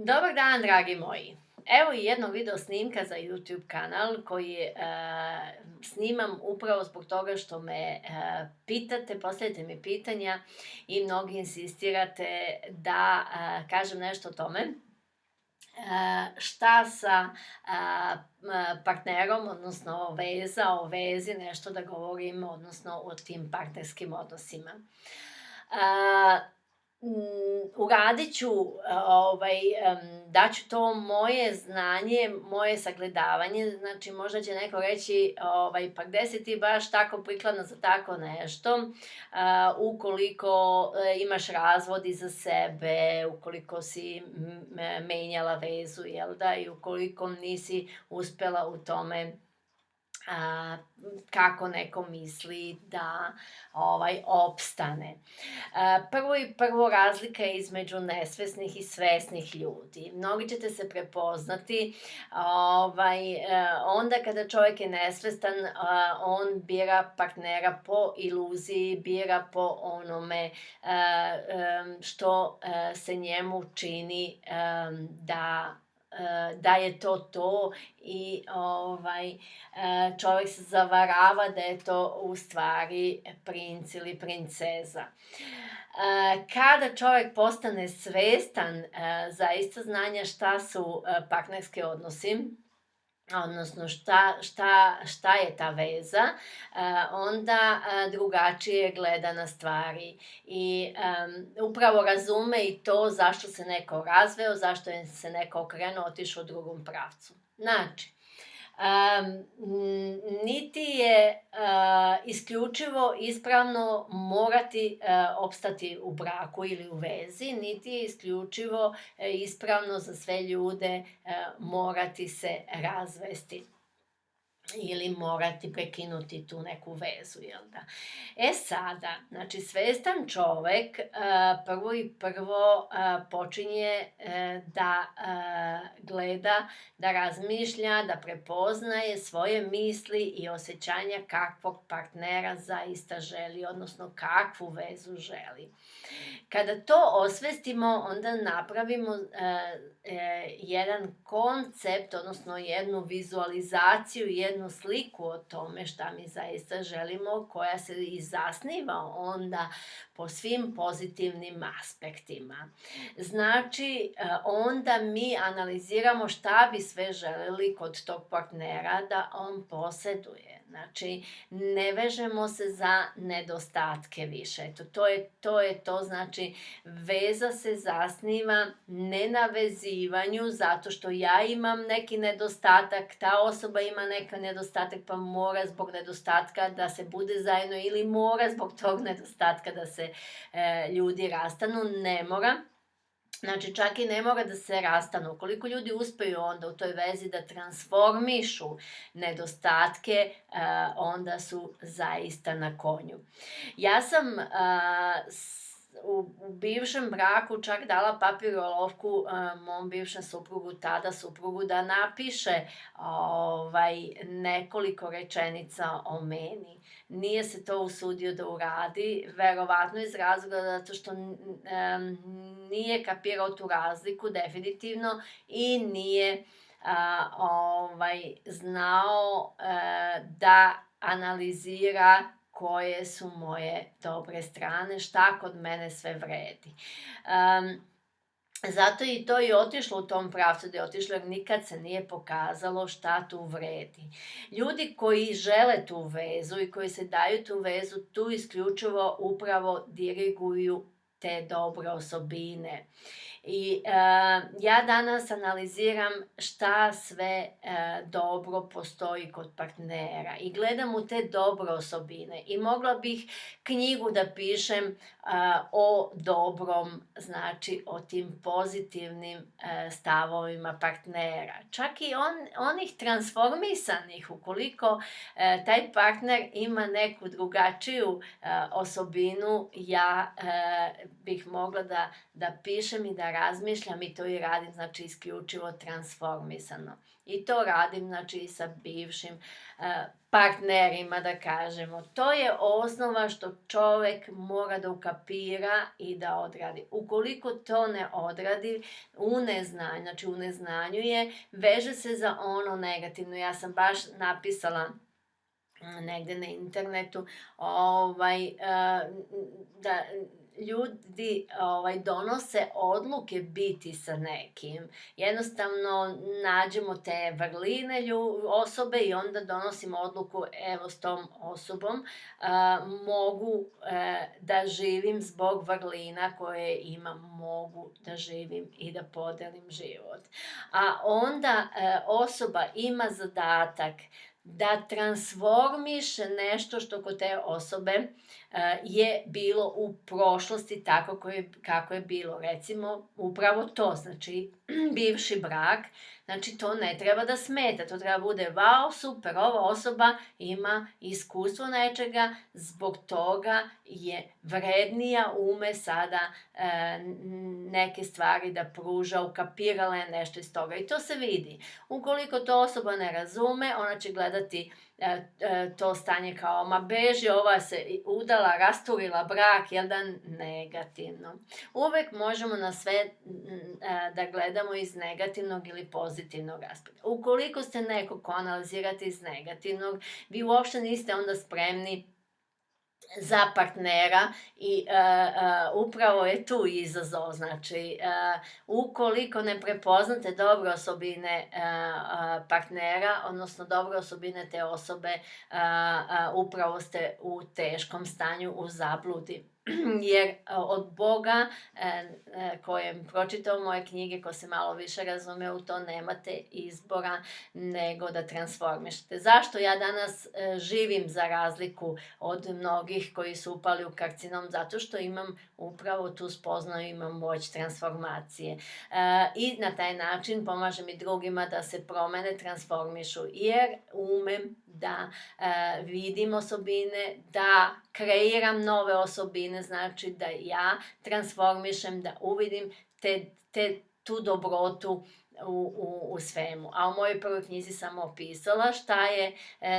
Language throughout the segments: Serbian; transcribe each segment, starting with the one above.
Dobar dan, dragi moji. Evo i jednog video snimka za YouTube kanal koji snimam upravo zbog toga što me pitate, postavljate mi pitanja i mnogi insistirate da kažem nešto o tome. Šta sa partnerom, odnosno o vezi, nešto da govorim, odnosno o tim partnerskim odnosima. Uradit ću, daću to moje znanje, moje sagledavanje, znači možda će neko reći pa gde si ti baš tako prikladna za tako nešto, ukoliko imaš razvod iza sebe, ukoliko si menjala vezu, jel da, i ukoliko nisi uspela u tome kako neko misli da opstane. Prvo razlika je između nesvesnih i svesnih ljudi. Mnogi ćete se prepoznati, onda kada čovjek je nesvestan, on bira partnera po iluziji, bira po onome što se njemu čini da je to i čovjek se zavarava da je to u stvari princ ili princeza. Kada čovjek postane svestan zaista znanja šta su partnerski odnosi, odnosno šta je ta veza, onda drugačije gleda na stvari i upravo razume i to zašto se neko razveo, zašto je se neko okrenuo, otišao u drugom pravcu. Znači, niti je isključivo ispravno morati opstati u braku ili u vezi, niti je isključivo ispravno za sve ljude morati se razvesti ili morati prekinuti tu neku vezu, jel da? Sada, znači svestan čovek prvo počinje da gleda, da razmišlja, da prepoznaje svoje misli i osjećanja kakvog partnera zaista želi, odnosno kakvu vezu želi. Kada to osvestimo, onda napravimo jedan koncept, odnosno jednu vizualizaciju, jednu sliku o tome šta mi zaista želimo, koja se i zasniva onda po svim pozitivnim aspektima. Znači, onda mi analiziramo šta bi sve želeli kod tog partnera da on poseduje. Znači, ne vežemo se za nedostatke više. To je to, znači, veza se zasniva ne na vezivanju, zato što ja imam neki nedostatak, ta osoba ima neki nedostatak, pa mora zbog nedostatka da se bude zajedno ili mora zbog tog nedostatka da se ljudi rastanu, ne mora. Znači, čak i ne mora da se rastanu. Koliko ljudi uspeju onda u toj vezi da transformišu nedostatke, onda su zaista na konju. Ja sam u bivšem braku čak dala papir i olovku mom bivšem suprugu, tada suprugu, da napiše nekoliko rečenica o meni. Nije se to usudio da uradi, verovatno iz razloga zato što nije kapirao tu razliku definitivno i nije znao da analizira koje su moje dobre strane, šta kod mene sve vredi. Zato i to je otišlo u tom pravcu da je otišlo, jer nikad se nije pokazalo šta tu vredi. Ljudi koji žele tu vezu i koji se daju tu vezu, tu isključivo upravo diriguju te dobre osobine. I ja danas analiziram šta sve dobro postoji kod partnera i gledam u te dobre osobine i mogla bih knjigu da pišem o dobrom, znači o tim pozitivnim stavovima partnera. Čak i onih transformisanih, ukoliko taj partner ima neku drugačiju osobinu, ja bih mogla da pišem i da razmišljam i to i radim, znači isključivo transformisano. I to radim, znači i sa bivšim partnerima, da kažemo. To je osnova što čovek mora da ukapira i da odradi. Ukoliko to ne odradi, u neznanju, znači u neznanju je, veže se za ono negativno. Ja sam baš napisala negde na internetu da ljudi donose odluke biti sa nekim. Jednostavno nađemo te vrline osobe i onda donosimo odluku, evo s tom osobom mogu da živim zbog vrlina koje imam, mogu da živim i da podelim život. A onda osoba ima zadatak da transformiše nešto što kod te osobe je bilo u prošlosti tako kako je bilo. Recimo, upravo to, znači, bivši brak, znači to ne treba da smeta, to treba bude, wow, super, ova osoba ima iskustvo nečega, zbog toga je vrednija, ume sada neke stvari da pruža, ukapirala je nešto iz toga i to se vidi. Ukoliko to osoba ne razume, ona će gledati to stanje kao, ma beži, ova se udala, rasturila brak, jel da, negativno. Uvek možemo na sve da gledamo iz negativnog ili pozitivnog aspekta. Ukoliko ste neko ko analizirate iz negativnog, vi uopšte niste onda spremni za partnera i upravo je tu izazov, znači ukoliko ne prepoznate dobre osobine partnera, odnosno dobre osobine te osobe, upravo ste u teškom stanju, u zabludi. Jer od Boga, kojem pročitao moje knjige, ko se malo više razume u to, nemate izbora nego da transformišete. Zašto ja danas živim za razliku od mnogih koji su upali u karcinom? Zato što imam upravo tu spoznaju, imam moć transformacije. I na taj način pomažem i drugima da se promene, transformišu, jer umem da vidim osobine, da kreiram nove osobine, znači da ja transformišem, da uvidim tu dobrotu u svemu. A u mojoj prvoj knjizi sam opisala šta je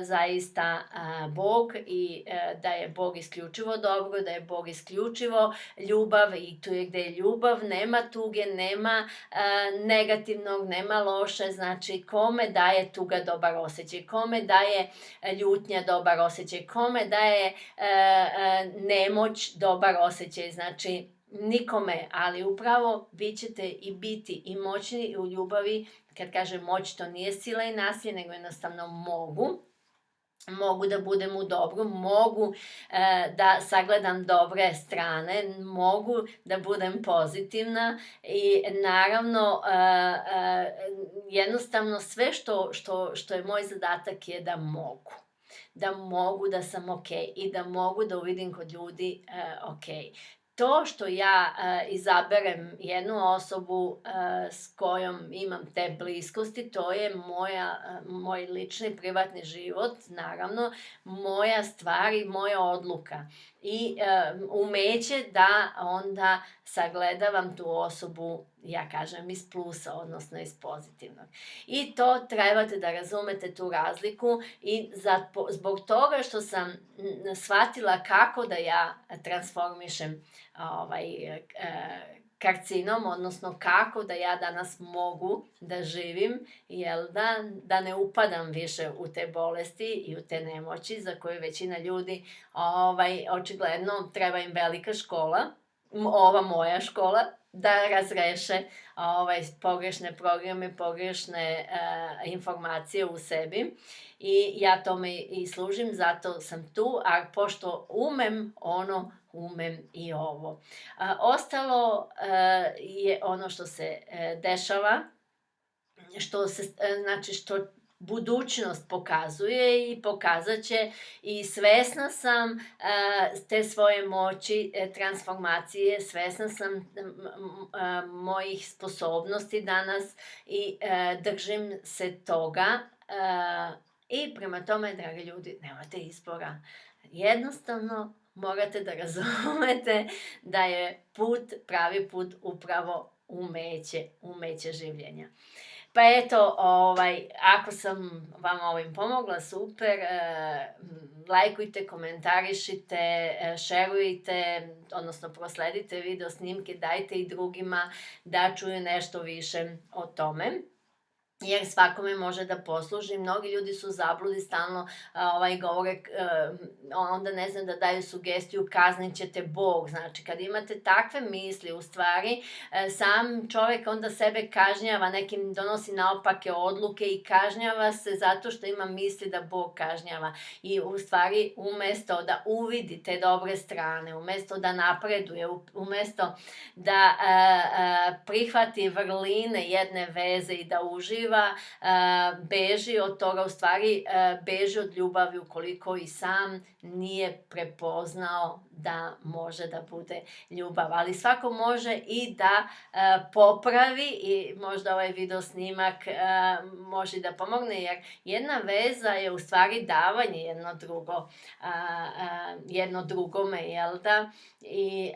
zaista Bog i da je Bog isključivo dobro, da je Bog isključivo ljubav i tu je gde je ljubav, nema tuge, nema negativnog, nema loše, znači kome daje tuga dobar osjećaj, kome daje ljutnja dobar osjećaj, kome daje nemoć dobar osjećaj, znači nikome, ali upravo vi ćete i biti i moćni u ljubavi. Kad kažem moć, to nije sila i nasilje, nego jednostavno mogu da budem u dobru, mogu da sagledam dobre strane, mogu da budem pozitivna i naravno jednostavno sve što je moj zadatak je da mogu da sam okej i da mogu da uvidim kod ljudi okej. To što ja izaberem jednu osobu s kojom imam te bliskosti, to je moj lični privatni život, naravno, moja stvar i moja odluka. I umeće da onda sagledavam tu osobu, ja kažem, iz plusa, odnosno iz pozitivnog. I to trebate da razumete tu razliku i zbog toga što sam shvatila kako da ja transformišem karcinom, odnosno kako da ja danas mogu da živim, da ne upadam više u te bolesti i u te nemoći za koje većina ljudi očigledno treba im velika škola, ova moja škola, da razreše pogrešne programe, pogrešne informacije u sebi. I ja tome i služim, zato sam tu, a pošto umem umem i ovo. Ostalo je ono što se dešava, što budućnost pokazuje i pokazat će i svesna sam te svoje moći, transformacije, svesna sam mojih sposobnosti danas i držim se toga i prema tome, dragi ljudi, nemate izbora. Jednostavno morate da razumete da je pravi put upravo umeće življenja. Pa eto, ako sam vam ovim pomogla, super, lajkujte, komentarišite, šerujte, odnosno prosledite video snimke, dajte i drugima da čuju nešto više o tome, jer svakome može da posluži. Mnogi ljudi su u zabludi, stalno govore, onda ne znam, da daju sugestiju, kaznit ćete Bog. Znači, kad imate takve misli, u stvari, sam čovek onda sebe kažnjava, nekim donosi naopake odluke i kažnjava se zato što ima misli da Bog kažnjava. I u stvari, umesto da uvidi te dobre strane, umesto da napreduje, umesto da prihvati vrline jedne veze i da uživa, beži od toga, u stvari beži od ljubavi ukoliko i sam nije prepoznao da može da bude ljubav. Ali svako može i da popravi i možda ovaj video snimak može da pomogne, jer jedna veza je u stvari davanje jedno drugome, jel da? I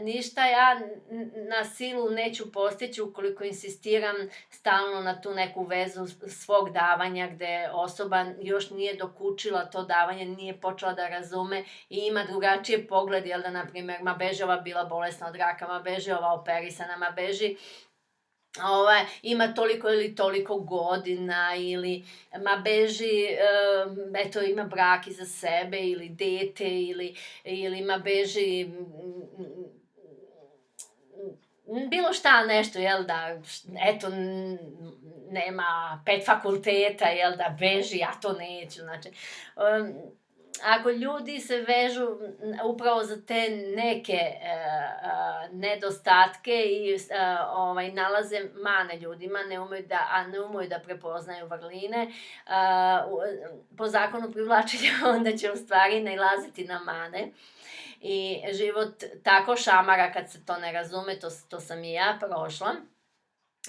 ništa ja na silu neću postići ukoliko insistiram stalno na tu neku vezu svog davanja, gde osoba još nije dokučila to davanje, nije počela da razume i ima drugačije pogled, jel da, na primjer, ma beži ova bila bolesna od raka, ma beži ova operisana, ma beži ima toliko ili toliko godina, ili ma beži, eto, ima brak iza sebe, ili dete, ili ma beži bilo šta nešto, jel da, eto, nema 5 fakulteta, jel da, beži, ja to neću, znači, ako ljudi se vežu upravo za te neke nedostatke i nalaze mane ljudima, ne umeju da prepoznaju vrline, po zakonu privlačenja onda će u stvari nailaziti na mane. I život tako šamara kad se to ne razume, to sam i ja prošla.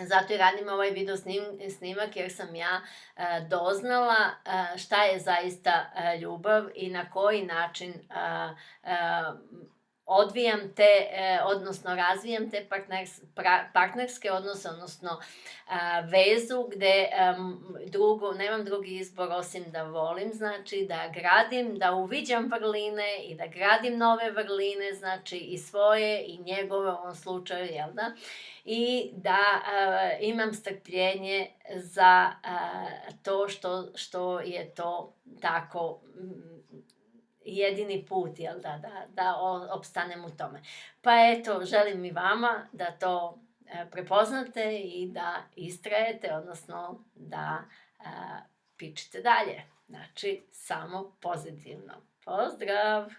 Zato i radim ovaj video snimak, jer sam ja doznala šta je zaista ljubav i na koji način odvijam te, odnosno razvijam te partnerske odnose, odnosno vezu gde nemam drugi izbor osim da volim, znači da gradim, da uviđam vrline i da gradim nove vrline, znači i svoje i njegove u ovom slučaju, jel da? I da imam strpljenje za to što je to tako jedini put, jel da opstanem u tome. Pa eto, želim i vama da to prepoznate i da istrajete, odnosno da pičite dalje. Znači, samo pozitivno. Pozdrav!